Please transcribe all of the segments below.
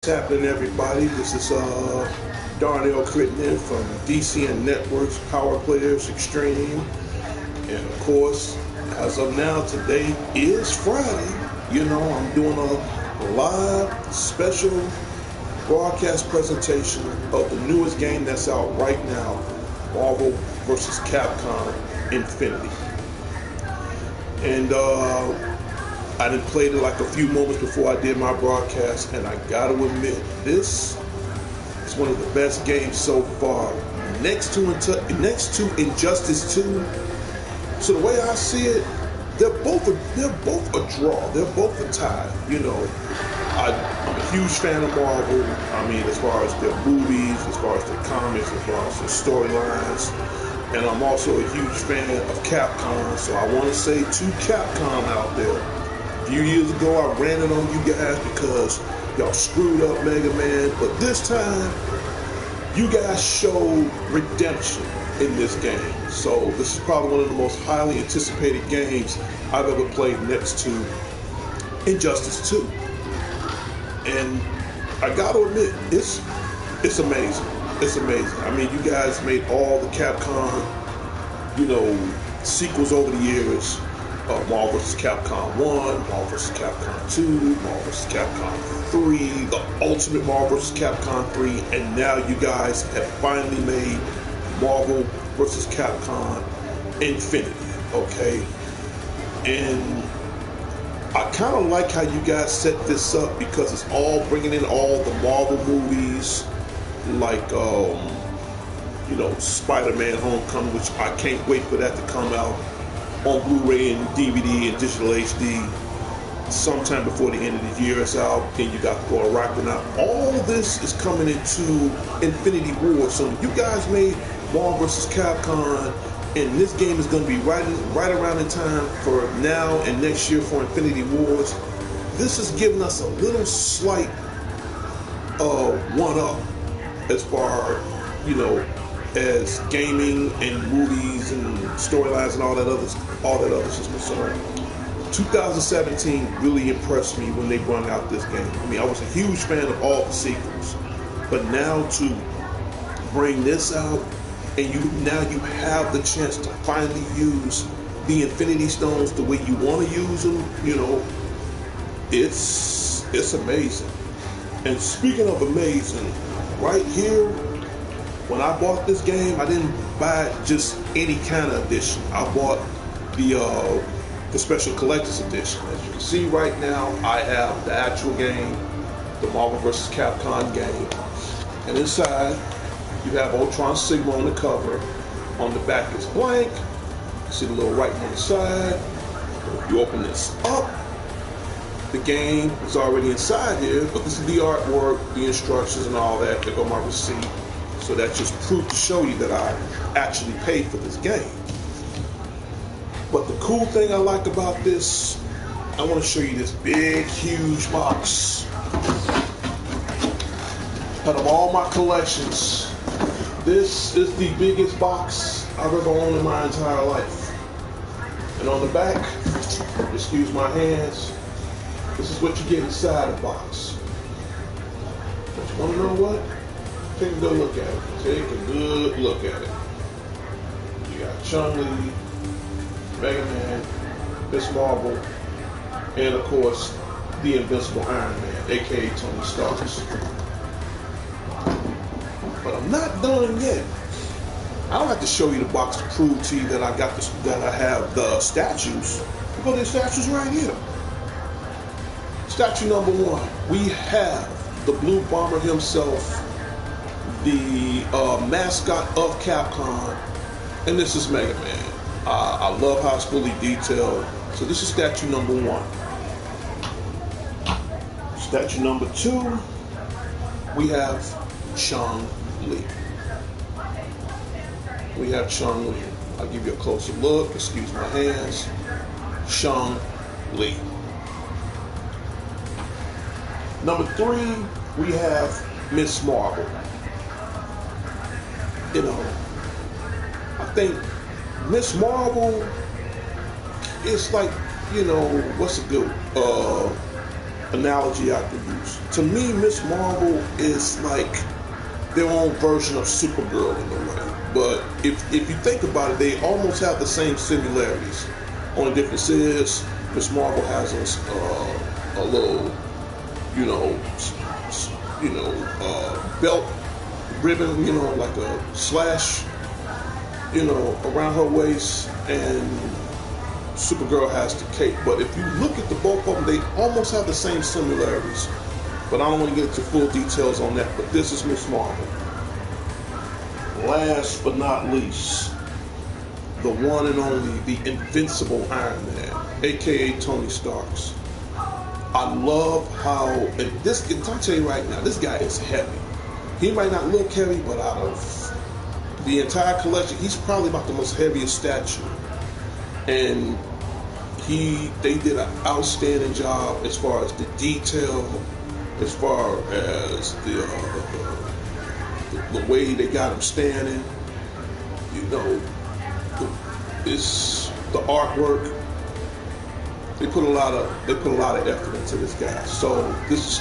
What's happening, everybody? This is Darnell Crittenden from D.C.N Networks, Power Players Extreme. And of course, as of now, today is Friday. You know, I'm doing a live special broadcast presentation of the newest game that's out right now, Marvel vs. Capcom Infinity. And I done played it like a few moments before I did my broadcast, and I gotta admit, this is one of the best games so far. Next to Injustice 2. So the way I see it, they're both a draw. They're both a tie. You know, I'm a huge fan of Marvel. I mean, as far as their movies, as far as their comics, as far as their storylines. And I'm also a huge fan of Capcom. So I want to say to Capcom out there, a few years ago, I ran it on you guys because y'all screwed up Mega Man, but this time, you guys showed redemption in this game. So this is probably one of the most highly anticipated games I've ever played next to Injustice 2. And I gotta admit, it's amazing. It's amazing. I mean, you guys made all the Capcom, sequels over the years. Marvel vs. Capcom 1, Marvel vs. Capcom 2, Marvel vs. Capcom 3, the Ultimate Marvel vs. Capcom 3, and now you guys have finally made Marvel vs. Capcom Infinity, okay? And I kind of like how you guys set this up because it's all bringing in all the Marvel movies, like, Spider-Man Homecoming, which I can't wait for that to come out on Blu-ray and DVD and digital HD sometime before the end of the year is out. And you got Thor Ragnarok. All this is coming into Infinity War. So you guys made Marvel vs. Capcom, and this game is going to be right around in time for now and next year for Infinity Wars. This is giving us a little slight one-up as far, as gaming and movies and storylines and all that other is concerned. 2017 really impressed me when they brought out this game. I mean, I was a huge fan of all the sequels, but now to bring this out, and now you have the chance to finally use the Infinity Stones the way you want to use them. It's amazing. And speaking of amazing, right here, when I bought this game, I didn't buy just any kind of edition. I bought the special collector's edition. As you can see right now, I have the actual game, the Marvel vs. Capcom game. And inside, you have Ultron Sigma on the cover. On the back is blank. You see the little writing on the side. If you open this up, the game is already inside here, but this is the artwork, the instructions, and all that. There go my receipt. So that's just proof to show you that I actually paid for this game. But the cool thing I like about this, I want to show you this big, huge box. Out of all my collections, this is the biggest box I've ever owned in my entire life. And on the back, excuse my hands, this is what you get inside the box. But you want to know what? Take a good look at it. Take a good look at it. You got Chun-Li, Mega Man, Miss Marvel, and of course, the Invincible Iron Man, aka Tony Stark. But I'm not done yet. I don't have to show you the box to prove to you that I have the statues. Because the statues right here. Statue number 1, we have the Blue Bomber himself, the mascot of Capcom, and this is Mega Man. I love how it's fully detailed. So this is statue number 1. Statue number 2, we have Chun-Li. We have Chun-Li. I'll give you a closer look. Excuse my hands. Chun-Li. Number 3, we have Miss Marvel. I think Miss Marvel is like, what's a good analogy I could use. To me, Miss Marvel is like their own version of Supergirl in a way. But if you think about it, they almost have the same similarities. Only difference is Miss Marvel has a little, belt ribbon, like a slash, around her waist, and Supergirl has the cape. But if you look at the both of them, they almost have the same similarities. But I don't want to get into full details on that. But this is Miss Marvel. Last but not least, the one and only, the invincible Iron Man, aka Tony Stark's. I love how, and I'll tell you right now, this guy is heavy. He might not look heavy, but out of the entire collection, he's probably about the most heaviest statue. And they did an outstanding job as far as the detail, as far as the way they got him standing. It's the artwork. They put a lot of effort into this guy. So this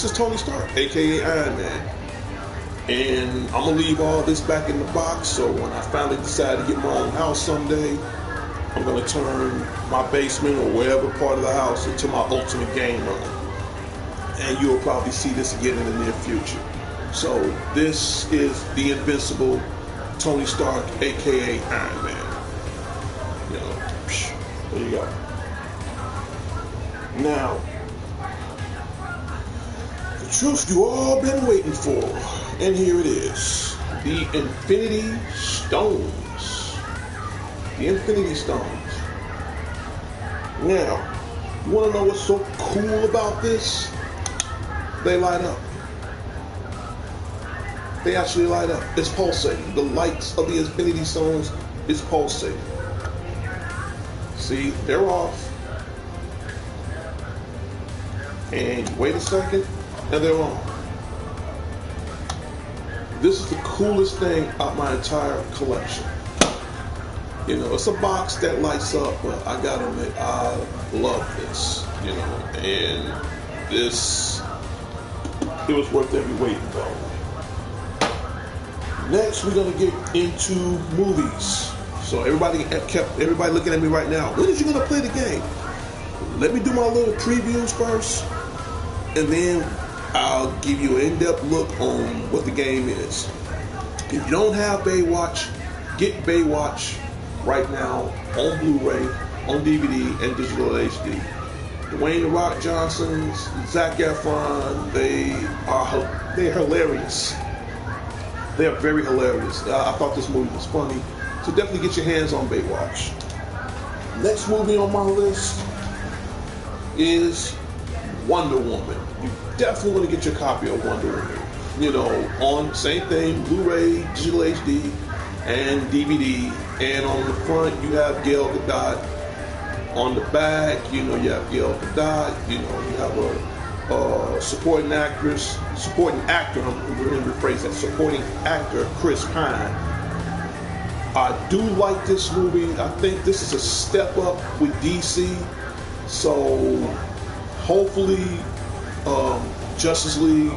is Tony Stark, aka Iron Man. And I'm gonna leave all this back in the box. So when I finally decide to get my own house someday, I'm gonna turn my basement or wherever part of the house into my ultimate game room. And you'll probably see this again in the near future. So this is the invincible Tony Stark, aka Iron Man. There you go. Now, the truth you all been waiting for, and here it is: the Infinity Stones. The Infinity Stones. Now, you want to know what's so cool about this? They light up. They actually light up. It's pulsating. The lights of the Infinity Stones is pulsating. See, they're off. And wait a second, and they're on. This is the coolest thing out my entire collection. It's a box that lights up, but I gotta admit, I love this. And this, it was worth every weight in gold. Next, we're gonna get into movies. So everybody looking at me right now. When is you gonna play the game? Let me do my little previews first, and then I'll give you an in-depth look on what the game is. If you don't have Baywatch, get Baywatch right now on Blu-ray, on DVD, and digital HD. Dwayne "The Rock" Johnson, Zac Efron, they're hilarious. They're very hilarious. I thought this movie was funny. So definitely get your hands on Baywatch. Next movie on my list is Wonder Woman. You definitely want to get your copy of Wonder Woman. On same thing, Blu-ray, digital HD, and DVD. And on the front, you have Gal Gadot. On the back, you have Gal Gadot. You have a supporting actor, I'm going to rephrase that, supporting actor Chris Pine. I do like this movie. I think this is a step up with DC. So hopefully Justice League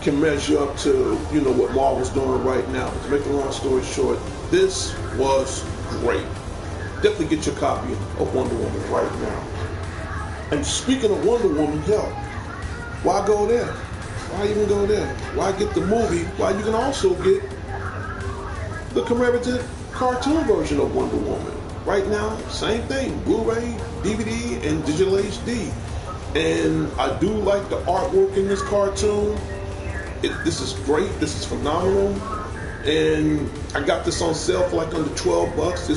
can measure up to what Marvel's doing right now. But to make a long story short, this was great. Definitely get your copy of Wonder Woman right now. And speaking of Wonder Woman, why go there? Why even go there? Why get the movie? Why you can also get the commemorative cartoon version of Wonder Woman. Right now, same thing, Blu-ray, DVD, and digital HD. And I do like the artwork in this cartoon. This is great, this is phenomenal. And I got this on sale for like under $12.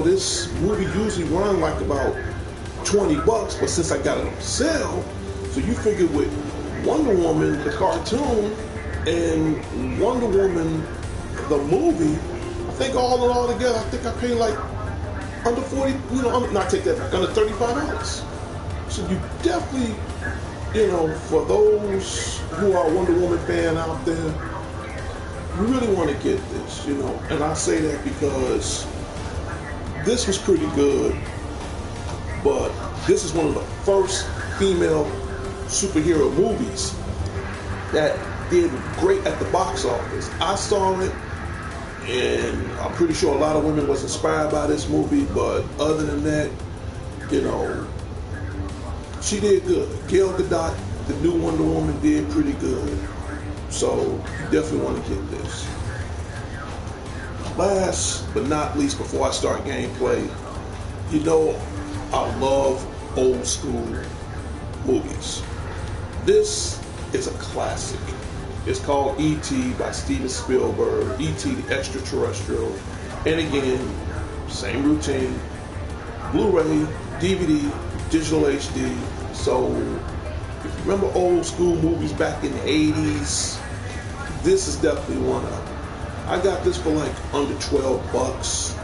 This movie usually run like about $20, but since I got it on sale, so you figure with Wonder Woman, the cartoon, and Wonder Woman, the movie, I think all in all together, I think I paid like under 40, not take that back, under $35. So you definitely, for those who are Wonder Woman fan out there, you really want to get this, And I say that because this was pretty good, but this is one of the first female superhero movies that did great at the box office. I saw it, and I'm pretty sure a lot of women was inspired by this movie, but other than that, you know, she did good. Gal Gadot, the new Wonder Woman, did pretty good. So you definitely want to get this. Last but not least, before I start gameplay, you know I love old school movies. This is a classic. It's called E.T. by Steven Spielberg, E.T. the Extraterrestrial. And again, same routine, Blu-ray, DVD, digital HD. So if you remember old school movies back in the 80s, this is definitely one of them. I got this for like under 12 bucks.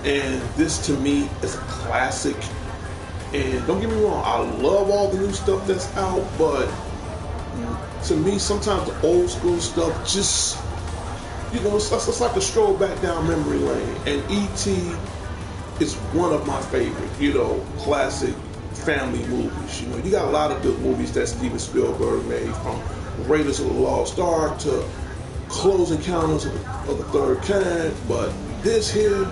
And this to me is a classic. And don't get me wrong, I love all the new stuff that's out, but to me, sometimes the old school stuff just, you know, it's like a stroll back down memory lane. And E.T. is one of my favorite, you know, classic family movies. You know, you got a lot of good movies that Steven Spielberg made, from Raiders of the Lost Ark to Close Encounters of the Third Kind, but this here,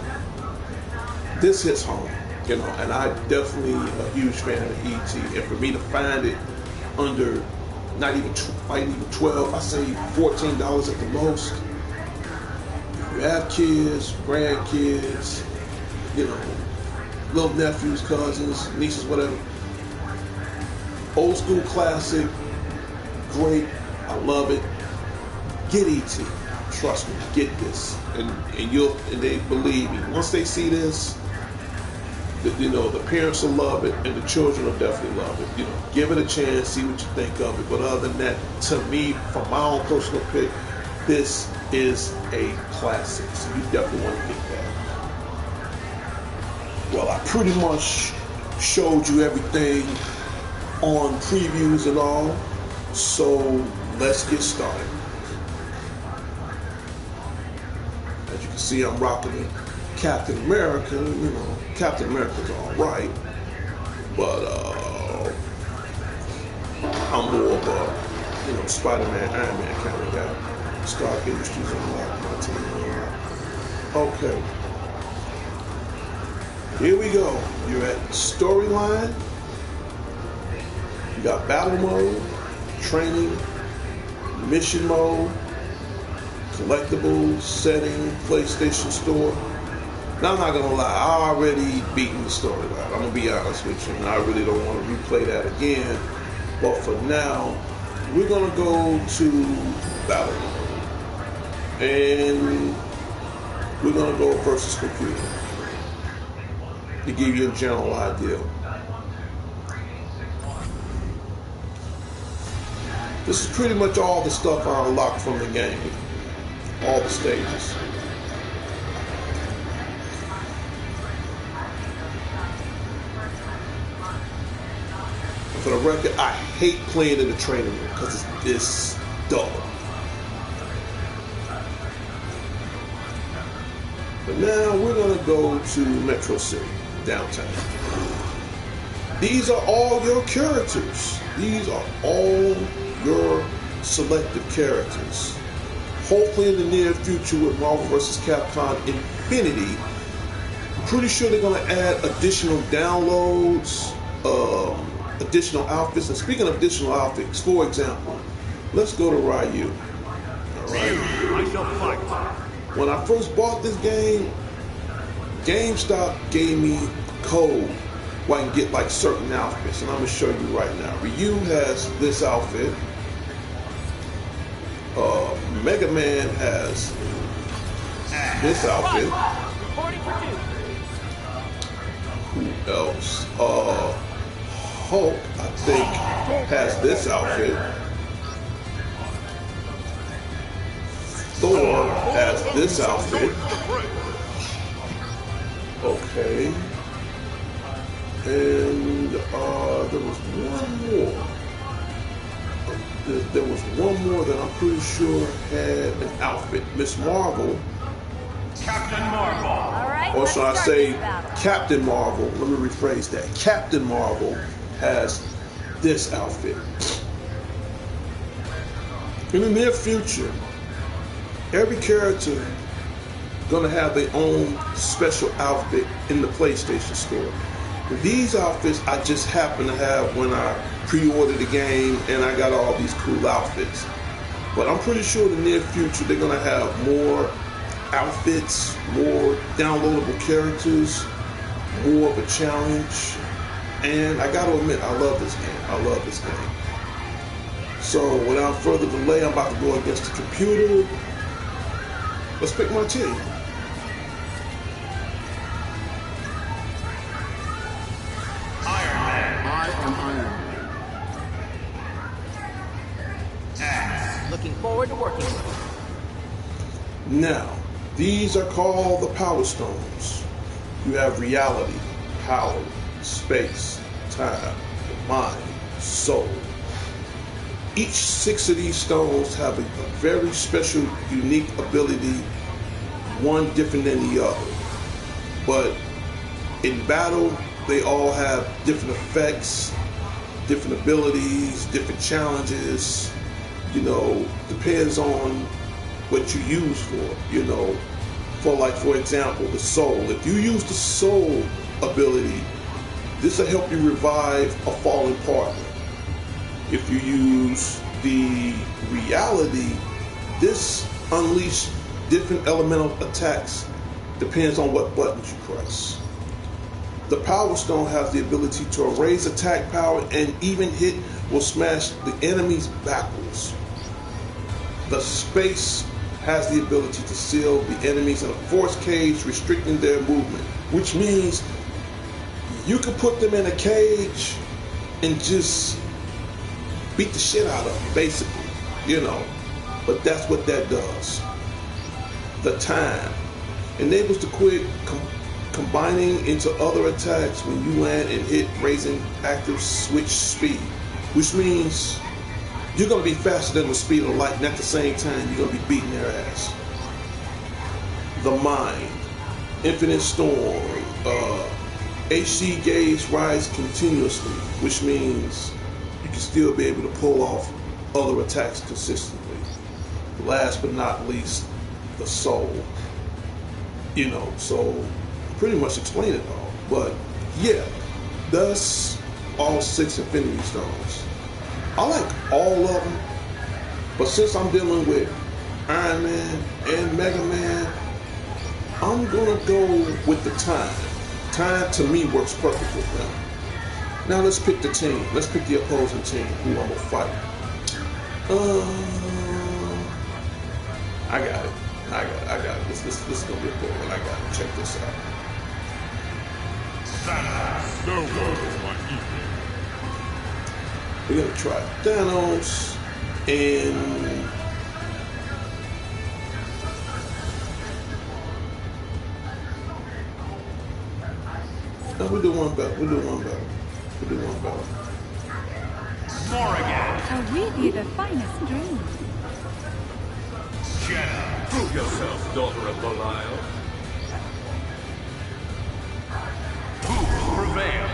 this hits home, you know, and I definitely a huge fan of E.T. And for me to find it under not even 12, I say $14 at the most. If you have kids, grandkids, you know, little nephews, cousins, nieces, whatever. Old school classic, great, I love it. Get E.T. Trust me, get this, and they believe me. Once they see this, you know, the parents will love it, and the children will definitely love it. You know, give it a chance, see what you think of it. But other than that, to me, from my own personal pick, this is a classic. So you definitely want to get that. Well, I pretty much showed you everything on previews and all. So let's get started. As you can see, I'm rocking Captain America. You know, Captain America's alright, but I'm more of a, you know, Spider-Man, Iron Man kind of guy. Stark Industries unlocked, my team unlocked. Okay, here we go. You're at storyline. You got battle mode, training, mission mode, collectibles, setting, PlayStation Store. Now, I'm not gonna lie, I already beaten the storyline. I'm gonna be honest with you, and I really don't want to replay that again. But for now, we're gonna go to battle mode, and we're gonna go versus computer to give you a general idea. This is pretty much all the stuff I unlocked from the game, all the stages. For the record, I hate playing in the training room because it's dull. But now we're going to go to Metro City, downtown. These are all your characters. These are all your selected characters. Hopefully in the near future with Marvel vs. Capcom Infinity, I'm pretty sure they're going to add additional downloads, additional outfits. And speaking of additional outfits, for example, let's go to Ryu. Alright. I shall fight. When I first bought this game, GameStop gave me a code where I can get like certain outfits, and I'm gonna show you right now. Ryu has this outfit. Mega Man has this outfit. Who else? Hulk, I think, has this outfit. Thor has this outfit. Okay. And there was one more. There was one more that I'm pretty sure had an outfit. Miss Marvel. Captain Marvel. All right, Or should I say Captain Marvel? Let me rephrase that. Captain Marvel has this outfit. In the near future, every character gonna have their own special outfit in the PlayStation Store. These outfits I just happen to have when I pre-ordered the game, and I got all these cool outfits. But I'm pretty sure in the near future they're gonna have more outfits, more downloadable characters, more of a challenge. And I gotta admit, I love this game. I love this game. So without further delay, I'm about to go against the computer. Let's pick my team. Iron Man. I am Iron Man. X. Looking forward to working with you. Now, these are called the Power Stones. You have reality, power, space, time, mind, soul. Each 6 of these stones have a very special, unique ability, one different than the other. But in battle, they all have different effects, different abilities, different challenges. You know, depends on what you use for. You know, for example, the soul. If you use the soul ability, this will help you revive a fallen partner. If you use the reality, this unleash different elemental attacks. Depends on what buttons you press. The Power Stone has the ability to raise attack power and even hit will smash the enemies backwards. The Space has the ability to seal the enemies in a force cage, restricting their movement, which means you can put them in a cage and just beat the shit out of them, basically, you know. But that's what that does. The Time enables the quick combining into other attacks when you land and hit, raising active switch speed, which means you're going to be faster than the speed of light, and at the same time you're going to be beating their ass. The Mind, infinite storm, HC gauge rise continuously, which means you can still be able to pull off other attacks consistently. Last but not least, the Soul. You know, so pretty much explain it all. But yeah, that's all 6 Infinity Stones. I like all of them, but since I'm dealing with Iron Man and Mega Man, I'm gonna go with the Time. Time to me works perfect with them. Now let's pick the team. Let's pick the opposing team who I'm gonna fight. I got it. This is gonna be a good one. I got it. Check this out. We're gonna try Thanos and no, we'll do one better. Morrigan. Are we be the finest dream? Jenna. Prove yourself, daughter of Belial. Who will prevail?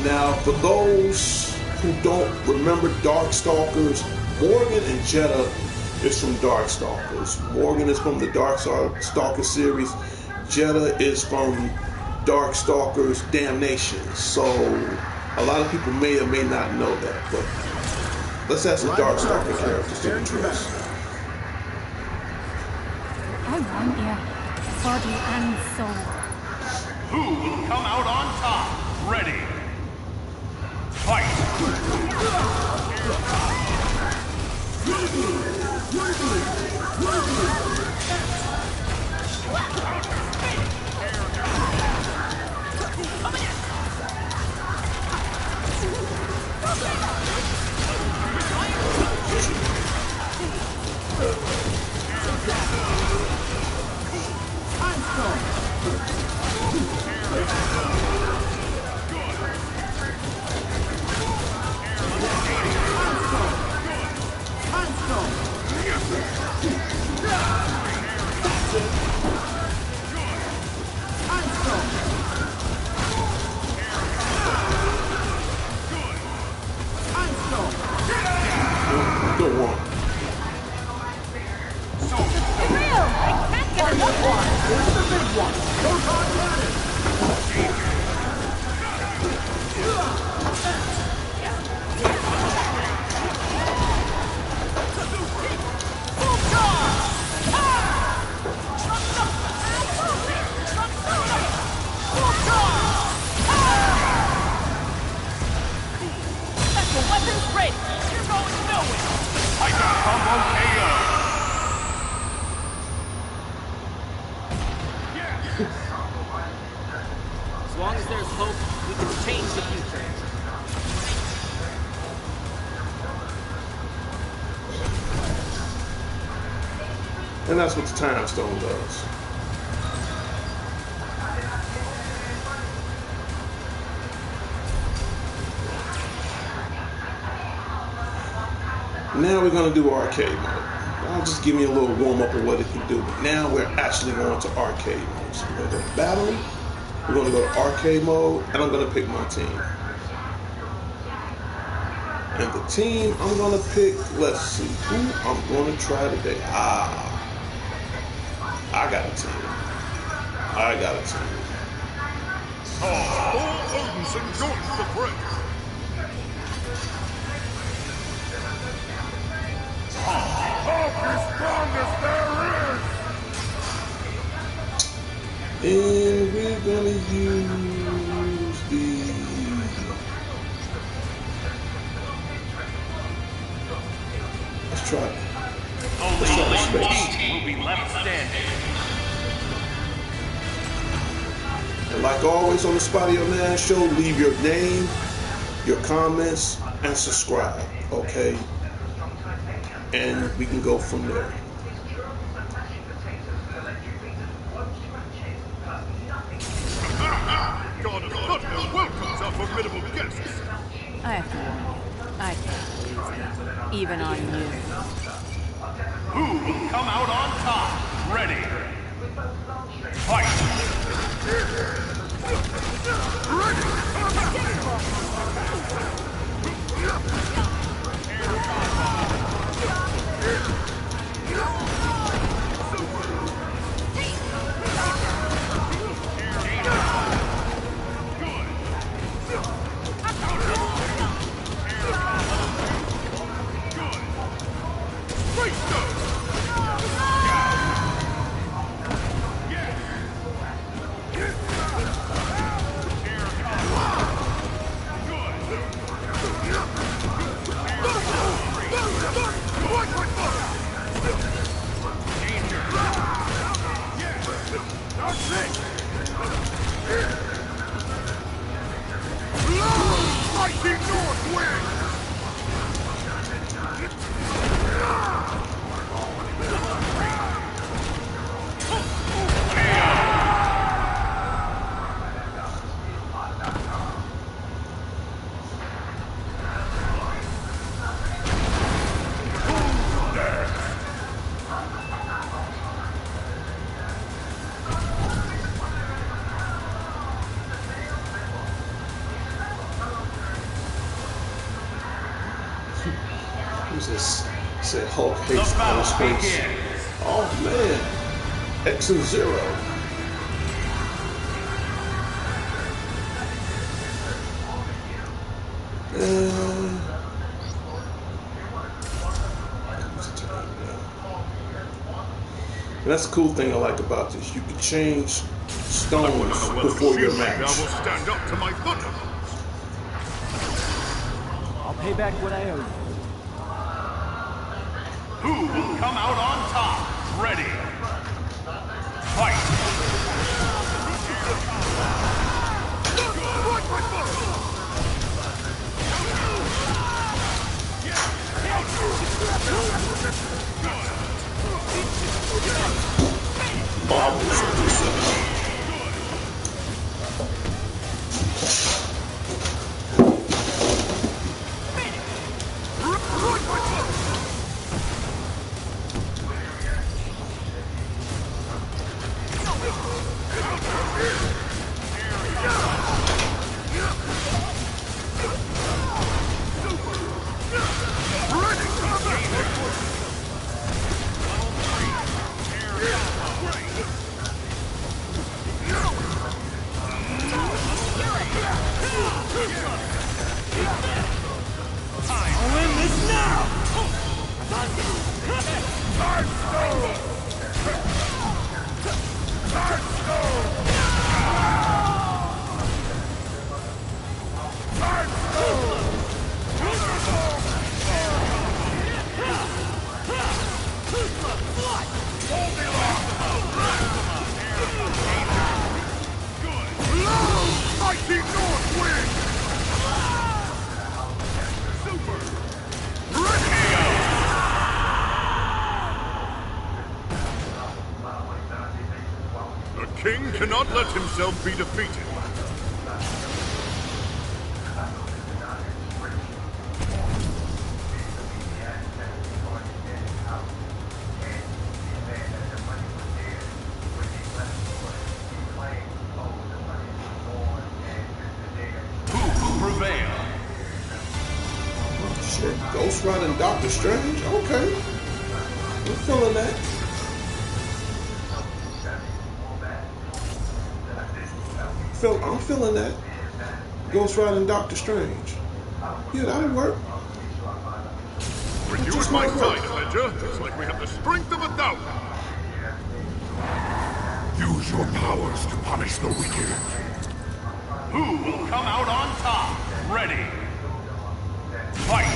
Now, for those who don't remember Darkstalkers, Morgan and Jetta is from Darkstalkers. Morgan is from the Darkstalker series. Jetta is from Darkstalkers Damnation. So, a lot of people may or may not know that, but let's add some Darkstalker characters to the choice. I want you, body and soul. Who will come out on top? Ready. Fight. one. Proton cannon. Special weapons ready. You're going nowhere. Hyper combo KO. As long as there's hope, we can change the future. And that's what the time stone does. Now we're going to do arcade mode. I'll just give me a little warm up of what it can do. But now we're actually going to arcade mode. So we're going to go to battle. We're going to go to arcade mode. And I'm going to pick my team. And the team I'm going to pick, let's see, who I'm going to try today. I got a team. I got a team. All Odinson joins the fray. And we're gonna use the let's try it. Only one team will be left standing. And like always on the Spotty Man Show, leave your name, your comments, and subscribe, okay? And we can go from there. God of Thunder welcomes our formidable guests. I have to warn you. I can't believe it. Even on you. Who will come out on top? Ready. Fight. Who's this? Said Hulk hates outer space. Oh man, X and Zero. And that's the cool thing I like about this. You can change stones before your match. I will stand up to my thunder. I'll pay back what I owe you. Who will come out on top? Ready. Fight. king cannot let himself be defeated. Shit, Ghost Rider and Doctor Strange? Okay. I'm feeling that. I'm feeling that. Ghost Rider and Doctor Strange. Yeah, that'll work. With you at my side, Avenger, it's like we have the strength of 1,000. Use your powers to punish the wicked. Who will come out on top? Ready. Fight!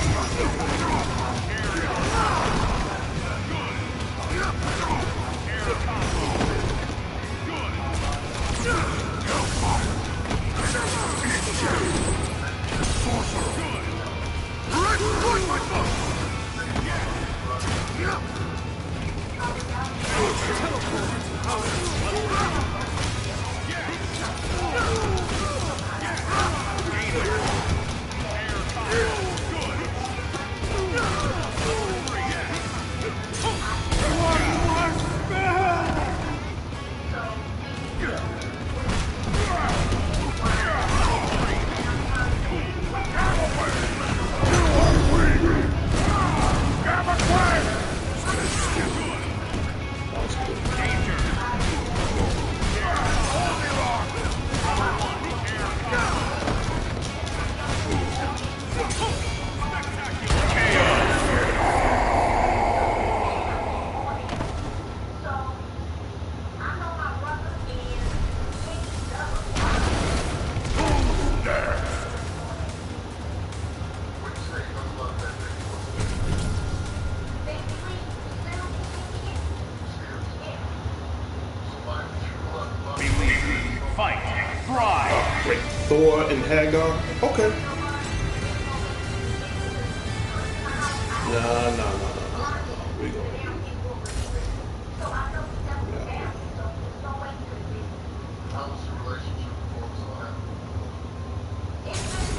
Wait, Thor and Hagar? Okay. No. We go.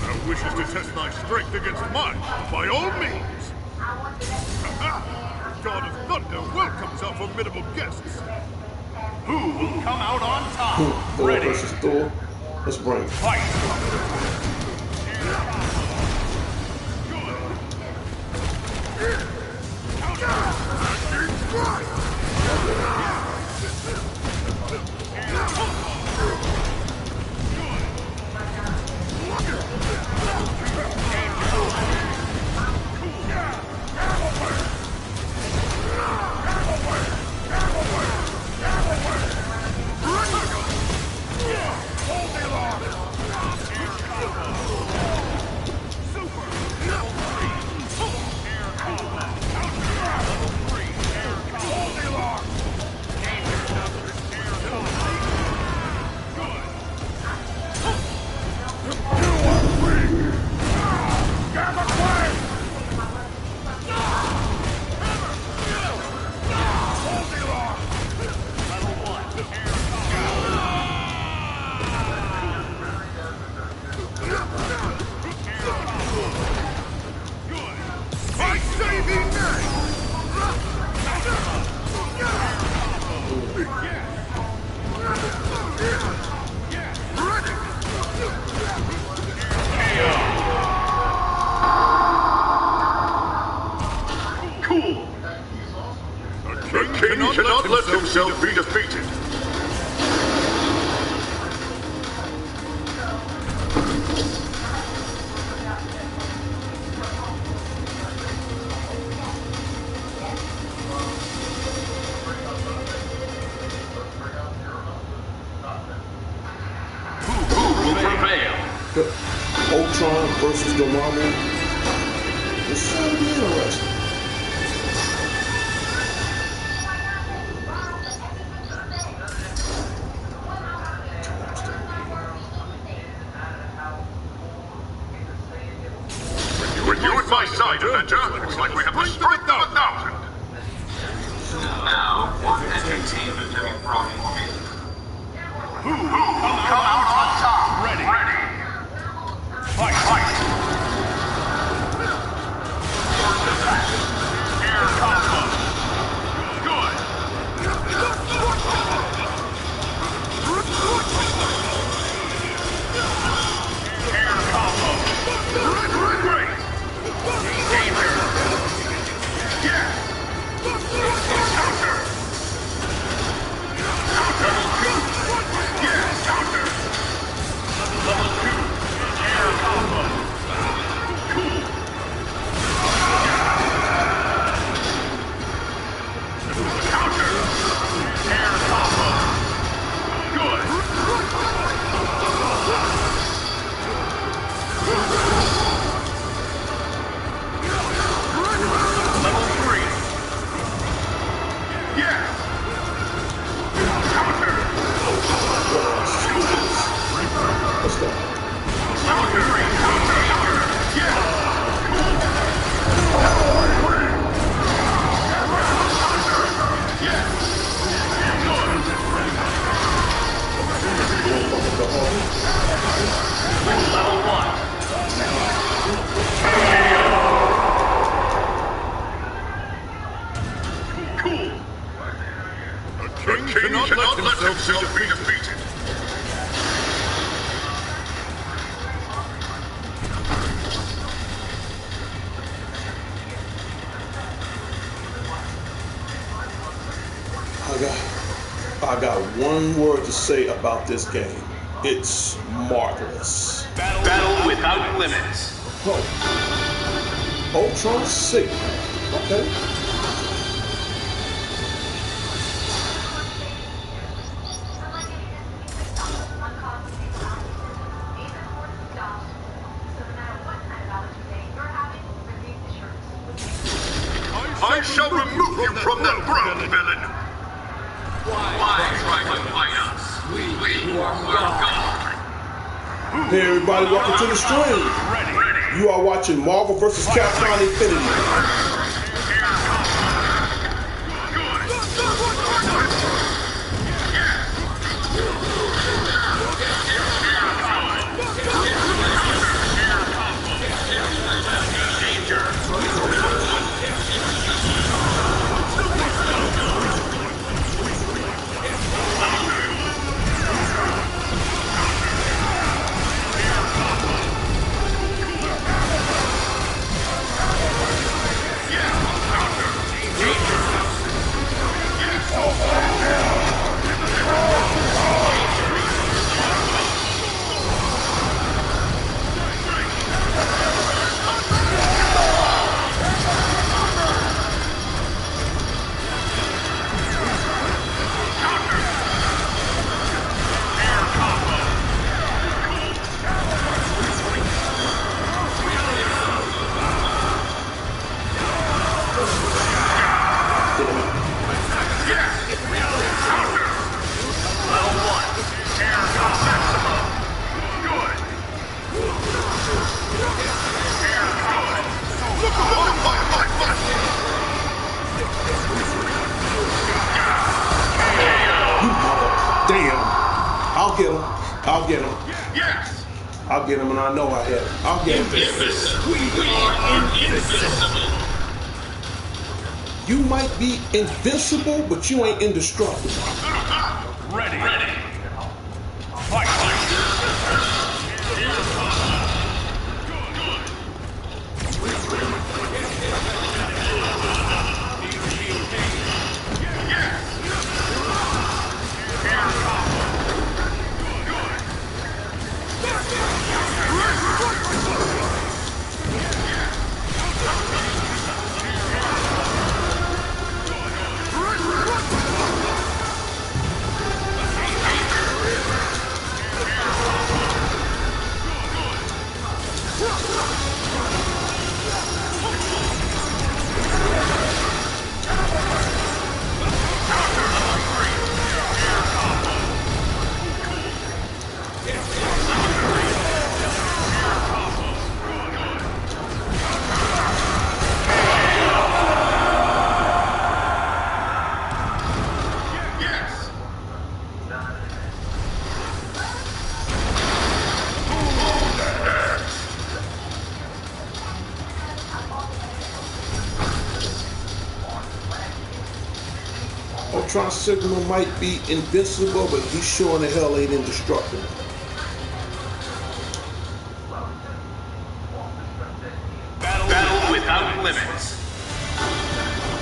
Thou wishes to test thy strength against mine, by all means. God of Thunder welcomes our formidable guests. Who will come out on top? Thor Ready. versus Thor. Let's bring it. Fight! The king cannot let himself be defeated. Who will prevail? Ultron versus Dormammu. This should be interesting. With you at my side, Avenger, looks like we have the strength of 1,000. Now, what entertainment have you brought for me? king cannot let himself be defeated. I got one word to say about this game. It's marvelous. Battle without limits. Oh. Ultron Signal. Okay. I shall remove you from that throne, villain. Why try to fight us? We are God. Hey everybody, welcome to the stream. You are watching Marvel vs. Capcom Infinity. I'll get him. Yes. I'll get him, and I know I have him. I'll get him. We are invincible. You might be invincible, but you ain't indestructible. Ready. Fight. Ultron Signal might be invincible, but he sure in the hell ain't indestructible. Battle without limits.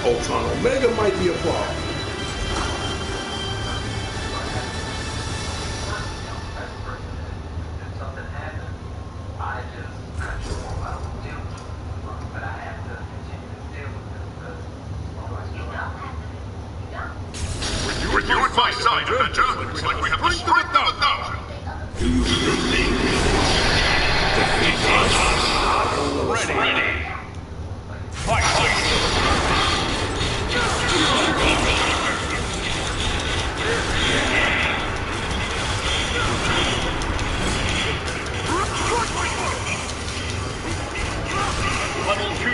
Ultron Omega might be a problem. With you at my side, Avenger, looks like we have the strength of 1,000. Do you think defeat us? Ready. Fight. Level 2.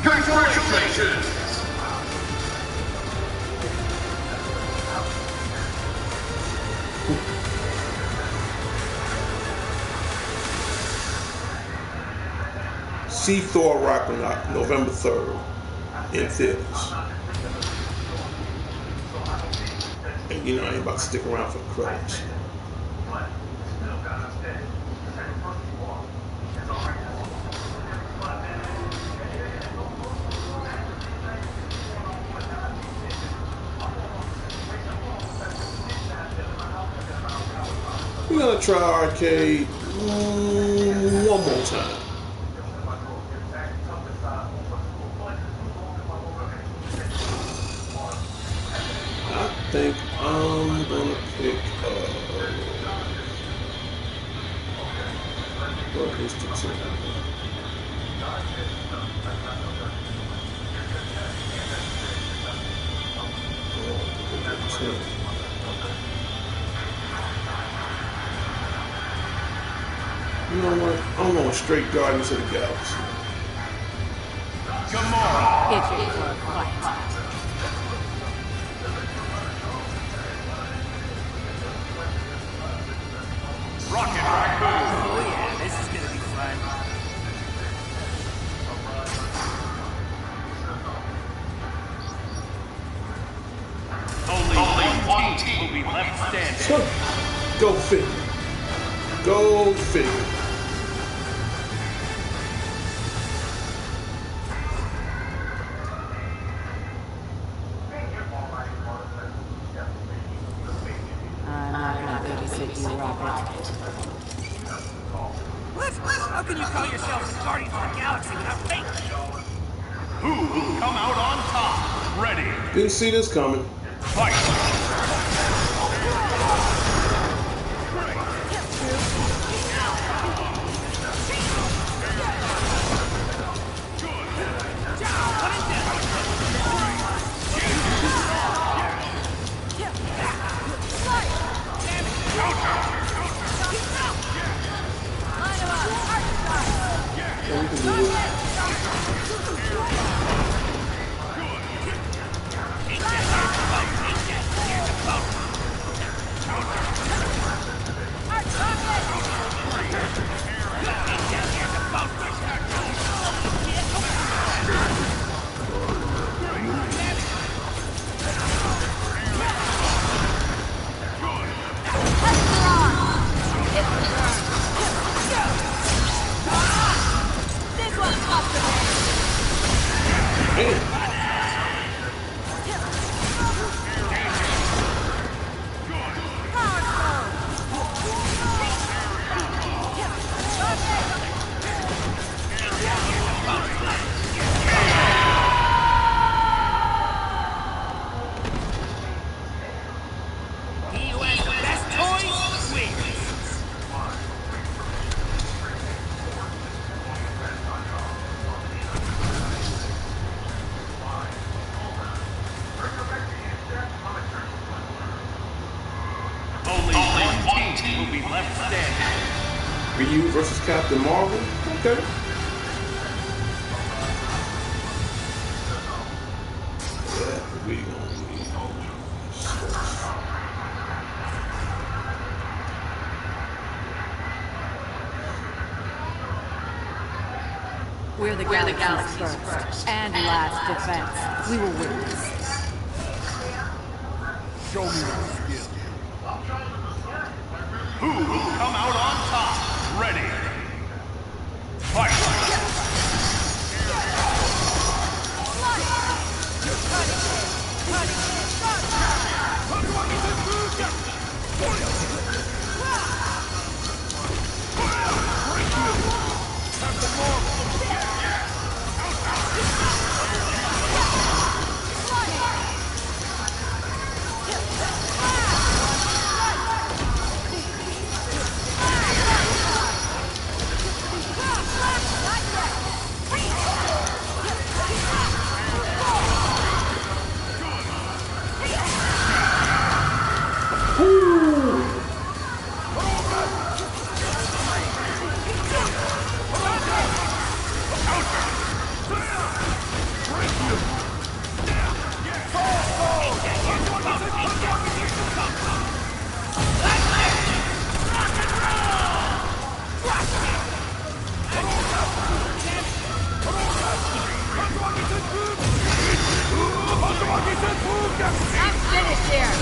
Congratulations! See Thor Ragnarok, November 3rd, in theaters. And you know, I ain't about to stick around for the credits. We're gonna try arcade one more time. I think I'm gonna pick what is the team? You know what? I'm going straight Guardians of the Galaxy. Come on! Get ready for a fight. Rocket Raccoon! Oh yeah, this is gonna be fun. Only one team will be left standing. So, go figure. Go figure. I'm not gonna babysit you, Robert. What? How can you call yourself the Guardians of the Galaxy without faith? Who will come out on top? Ready, Didn't see this coming. fight! Yeah, we can do this. will be left standing. Ryu versus Captain Marvel. Okay. Yeah, we gonna need source. We're the galaxy's first and last defense. We will win this. Show me your skill. Who will come out on top? Ready. Fight! I'm finished here.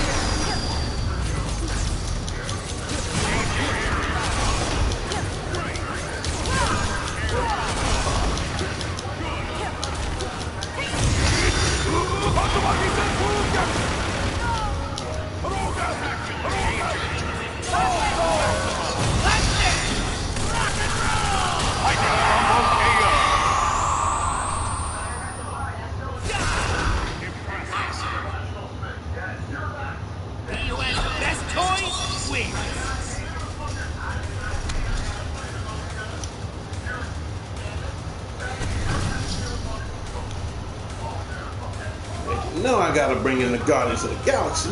Now I gotta bring in the Guardians of the Galaxy.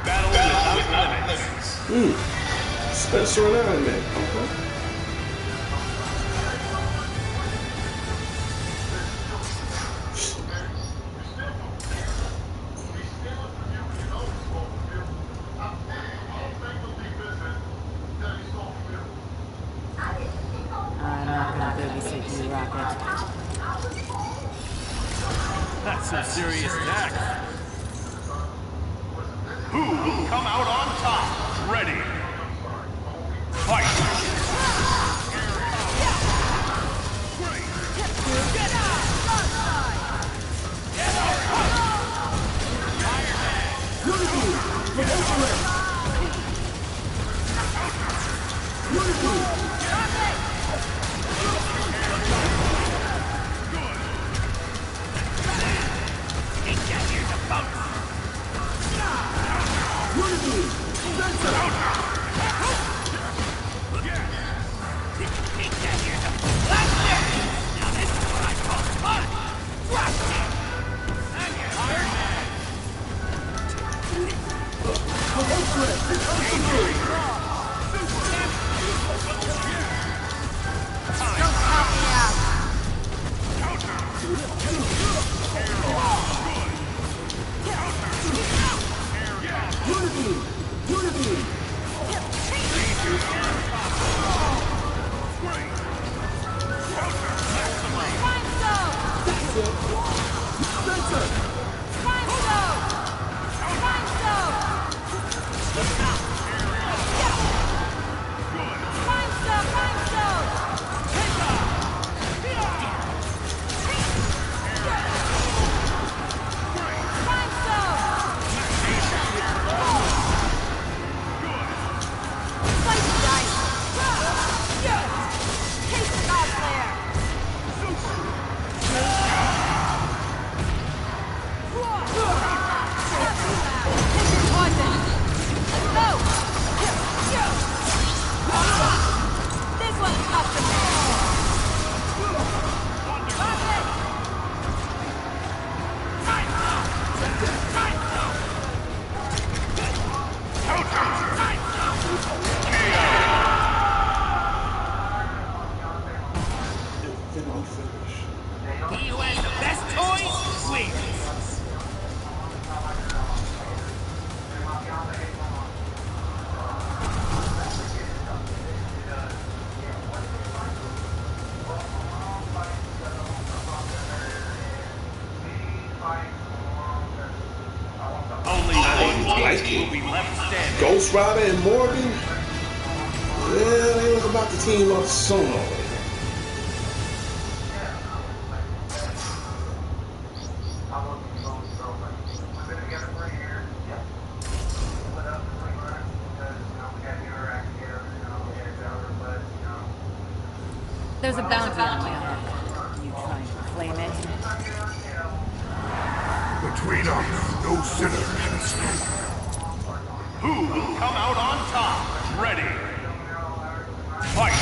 Battle without limits. Spencer and Iron Man. Okay. I'm not gonna babysit you, Rocket. That's some serious tack. Who will come out on top? Ready. Fight! cannot finish. He who has the best toys wins. Only one team will be left standing. Ghost Rider and Morgan, yeah, they was about to team up soon already. There's a bounty on my head. You trying to claim it? Between us, no sinner can escape. Who will come out on top? Ready. Fight!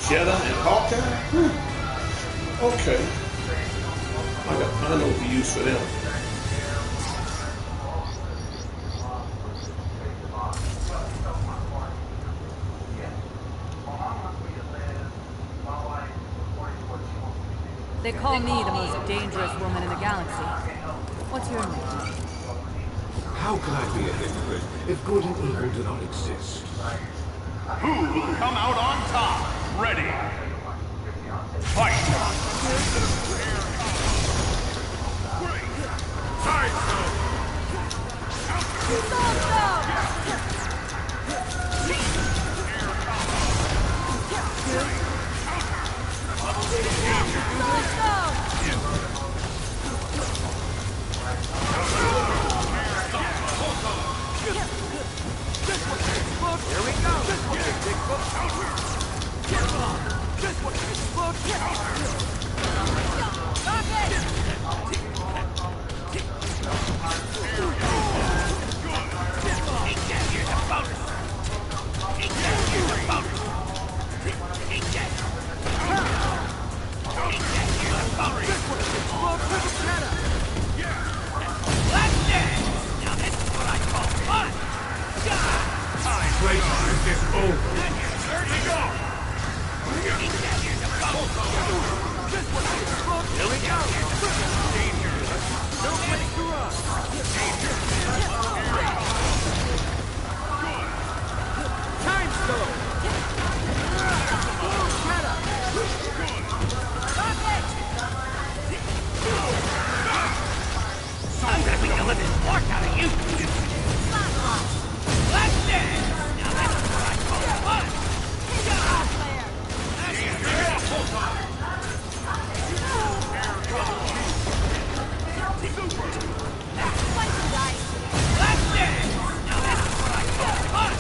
Jetta and Hawkeye? Okay. I know the use for them. They call me the most dangerous woman in the galaxy. What's your name? How can I be a hypocrite if good and evil do not exist? Who will come out on top? Ready. Fight! Here we go. This one can Bigfoot. This one can explode. Stop it! Take that, here's a bonus. Take that, here's a bonus. Take that. Take that, here's a bonus. This one can explode with a cannon. That's it! Now this is what I call fun. Playtime is over. Here we go! Here we go! Danger! No place to run! Danger! Time stone! I'm gonna beat the living spark out of you! Let's dance! Now that's what I call fun! Let's dance! Now that's what I call fun!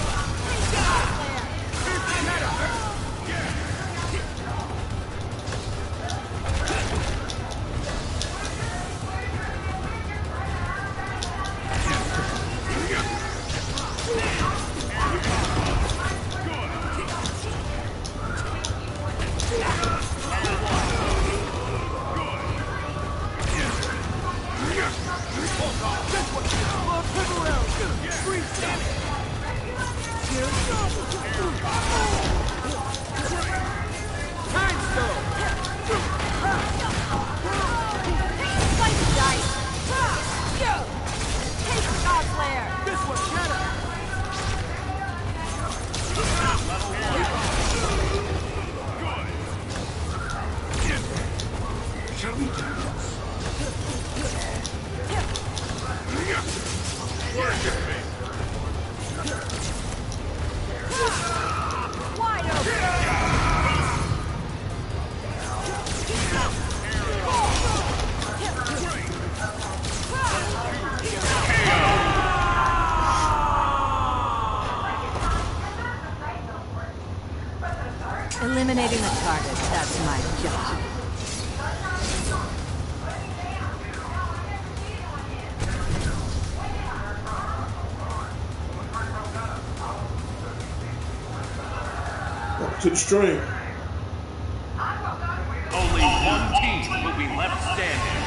Shall we dance? Worship me. Wide open! Eliminating the target, that's my job. Welcome to the stream. Only one team will be left standing.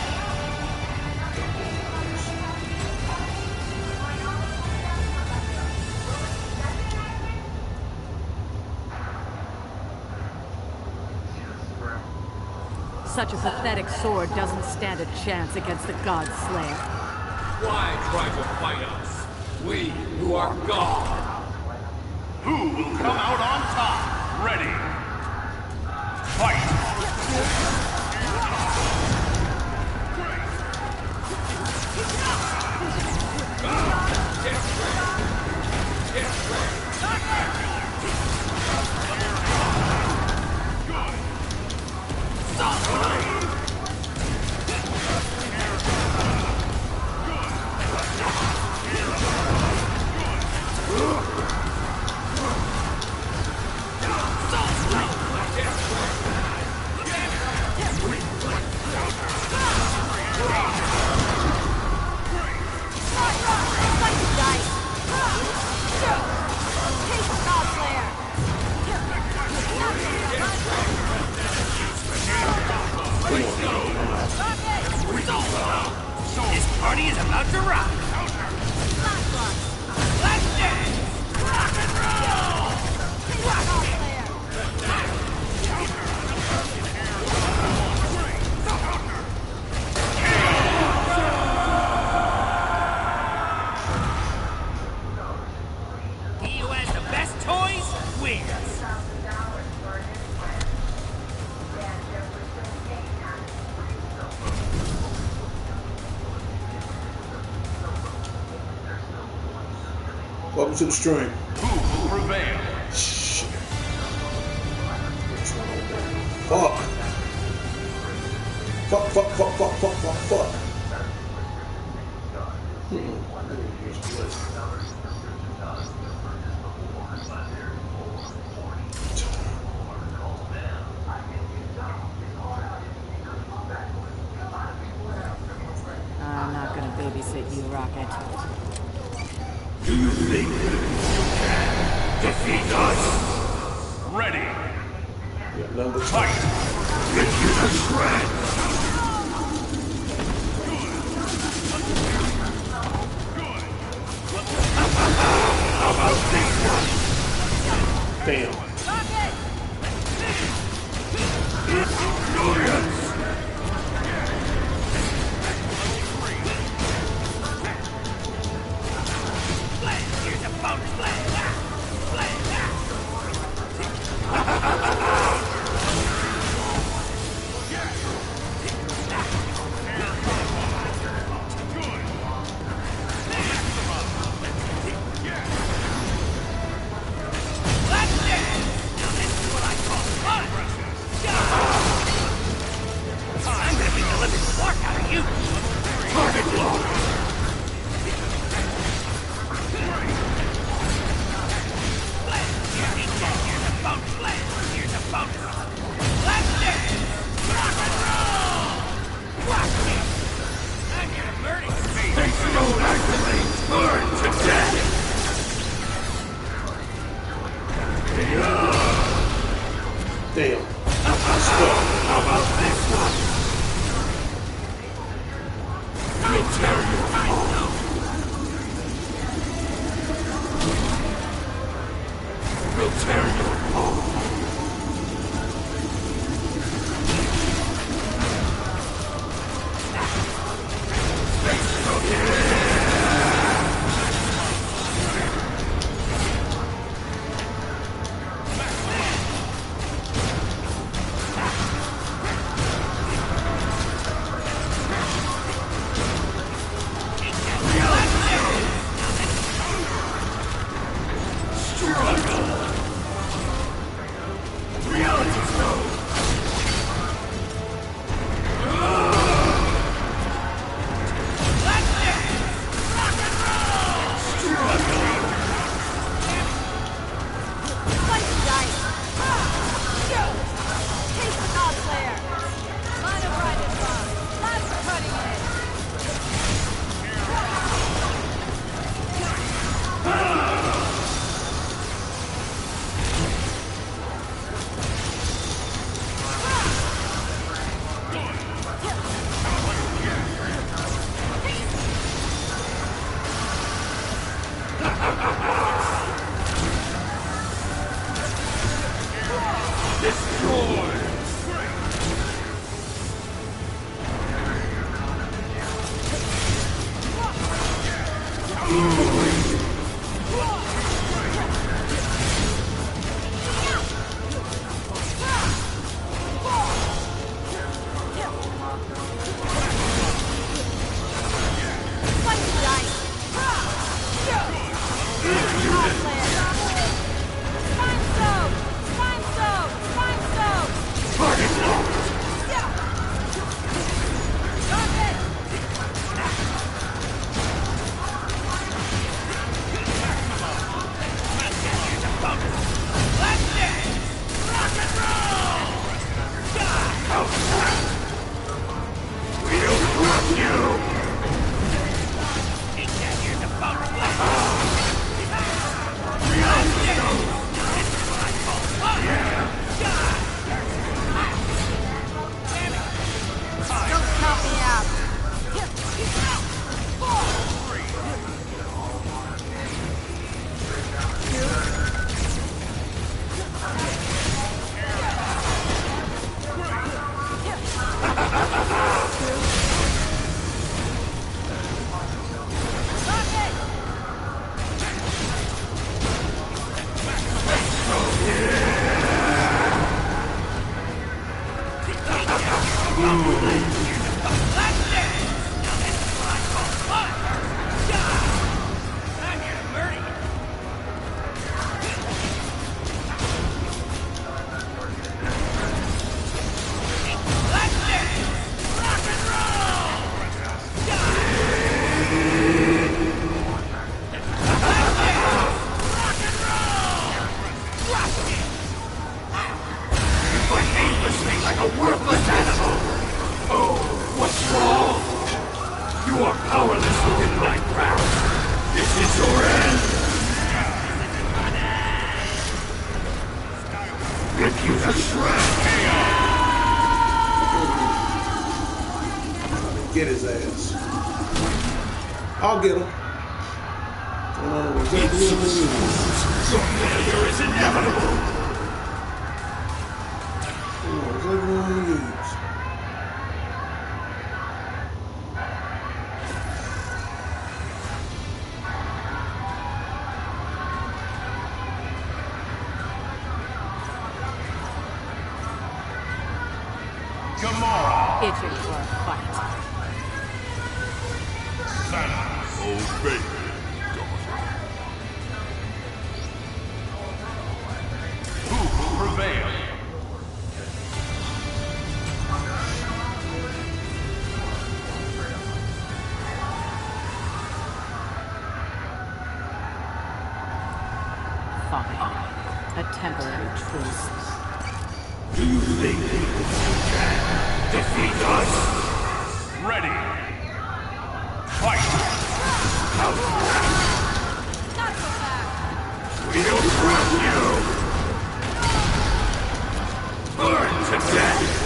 Such a pathetic sword doesn't stand a chance against the God Slayer. Why try to fight us? We who are God. Who will come out on top? Ready. Fight! This party is about to rock. Let's dance. Rock and roll. He who has the best toys wins. Welcome to the stream. Who will prevail? Shit. Fuck. Fuck, fuck, fuck, fuck, fuck, fuck, fuck. I'm not gonna babysit you, Rocket. Do you think you can defeat us? Ready. Yeah, number two. Fight! Get you to shreds! How about this one? Damn. Glorious! Here's a bonus blast. Get his ass. I'll get him. Your failure is inevitable. Gamora. Itching for a fight. Thanos. Obey, Who will prevail? Fine. A temporary truce. Do you think you can defeat us? Ready. Fight. We don't trust you! Burn to death!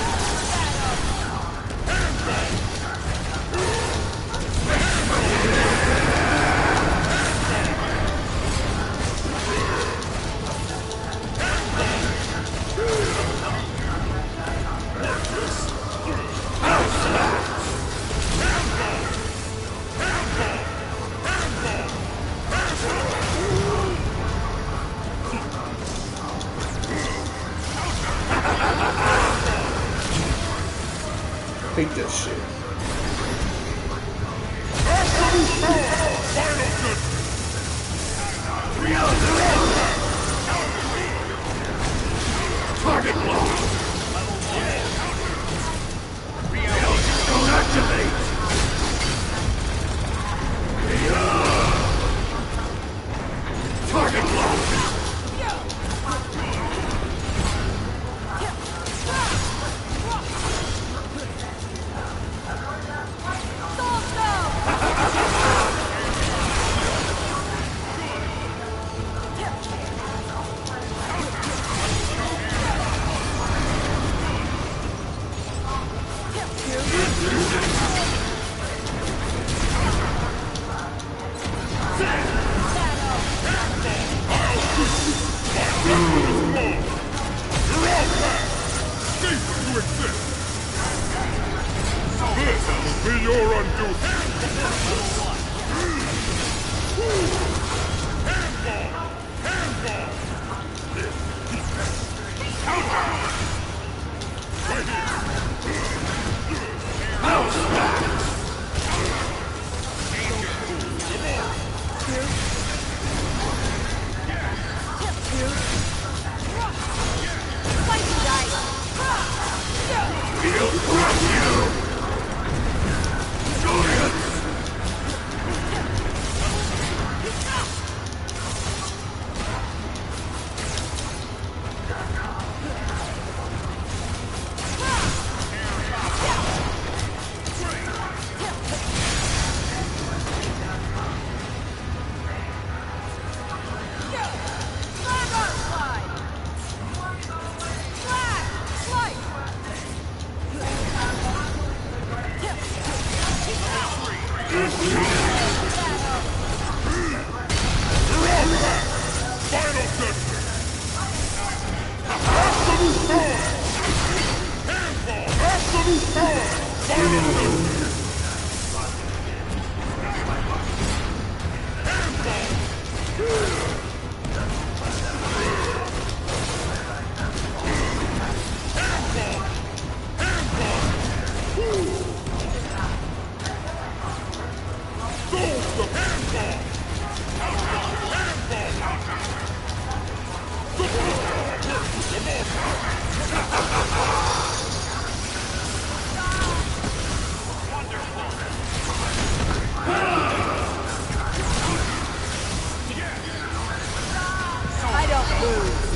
I don't lose.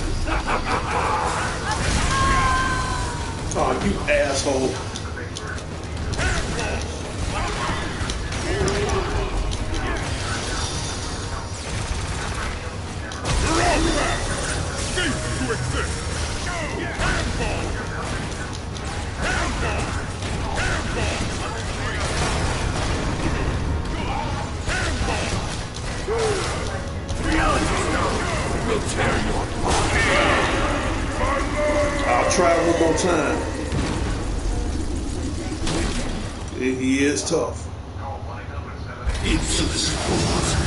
Oh, you asshole. I'll try one more time. He is tough.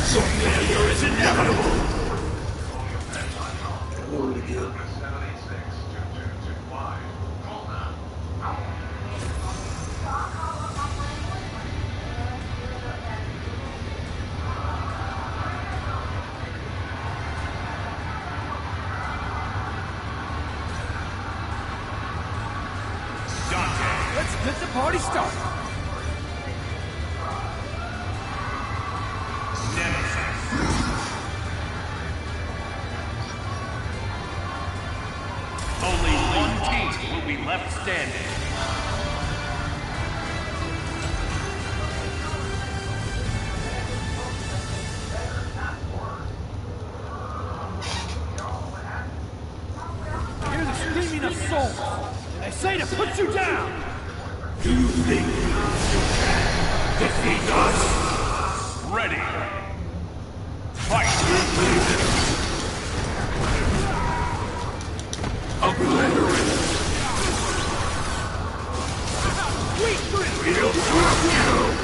So failure is inevitable. Hold it again. Let's get the party started. Only one team will be left standing. Hear the screaming of souls. And they say to put you down. You think you can defeat us? Ready. Fight. We'll drop you!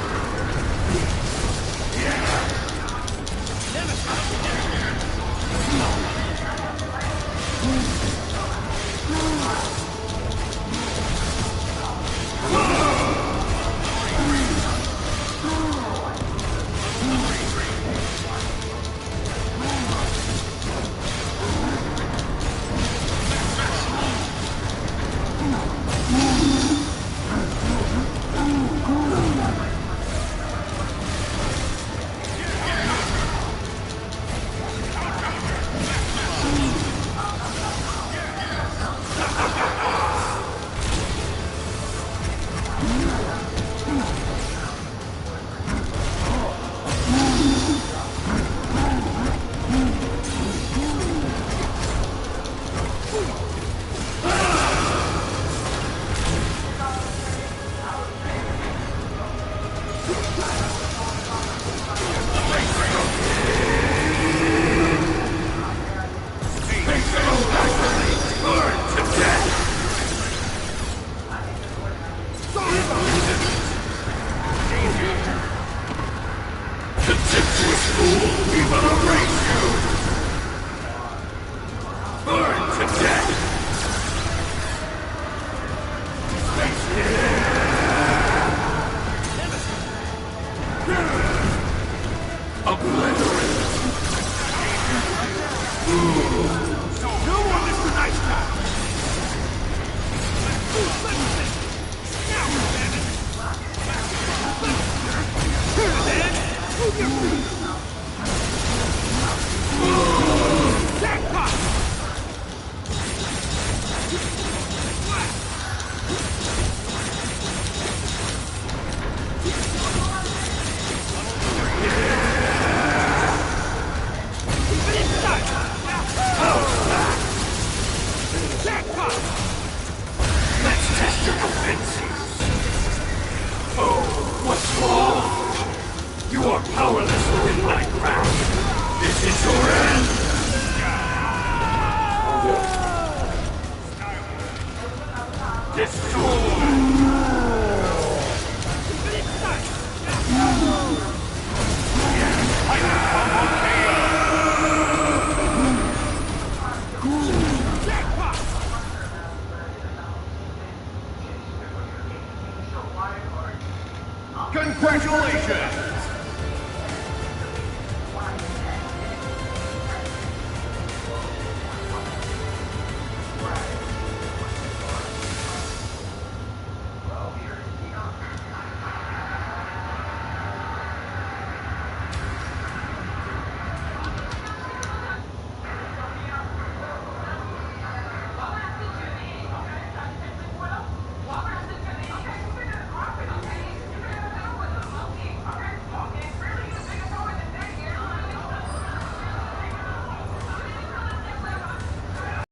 You're powerless within my grasp. This is your end. Destroy. Congratulations!